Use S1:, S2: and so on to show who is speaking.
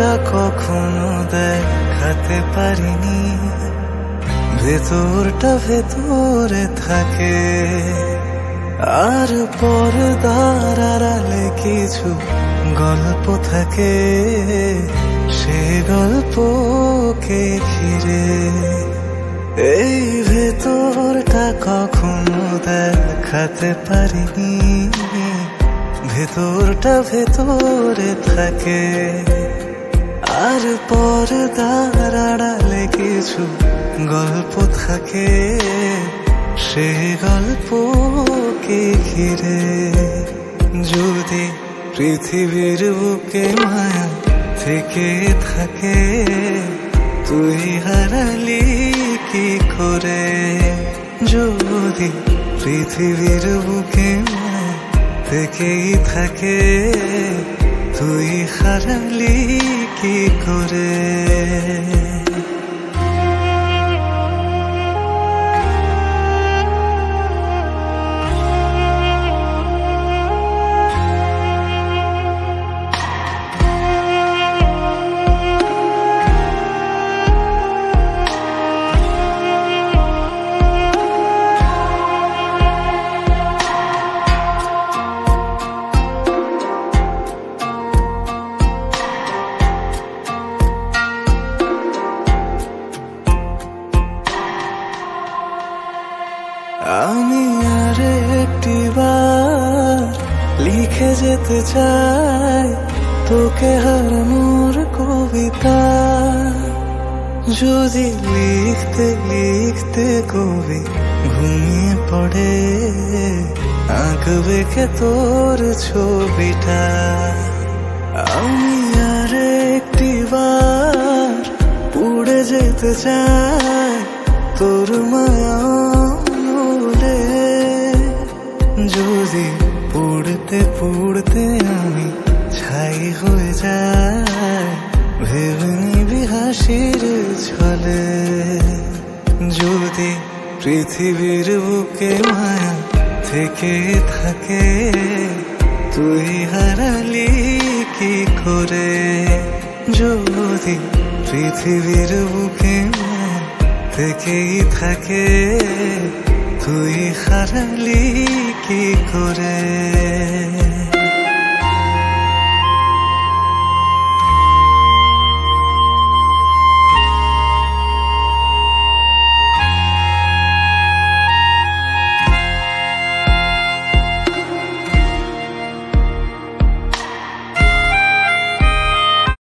S1: ভেতরটা কখনো দেখাতে পারিনি, ভেতরটা ভেতরে থাকে। আর পর্দার আড়ালে কিছু গল্প থাকে, সে গল্পকে ঘিরে। এই ভেতরটা কখনো দেখাতে পারিনি, ভেতরটা ভেতরে থাকে। আর পর্দার আড়ালে কিছু গল্প থাকে, সে গল্পকে ঘিরে। যদি পৃথিবীর বুকে মায়া থেকে থাকে, তুই হারালি কি করে? যদি পৃথিবীর বুকে মায়া থেকেই থাকে, তুই হারালি কি করে? আমি আর একটিবার লিখে যেতে চাই তোকে হারানোর কবিতা। যদি লিখতে লিখতে কবি ঘুমিয়ে পড়ে, আঁকবে কে তোর ছবিটা। আমি আর একটিবার উড়ে যেতে চাই তোর মায়া। যদি পড়তে পড়তে আমি ছাই হয়ে যাই, ভেবে নিবি হাসির ছলে। যদি পৃথিবীর বুকে মায়া থেকে থাকে, তুই হারালি কি করে? যদি পৃথিবীর বুকে মায়া থেকেই থাকে, তুই হারালি কি করে?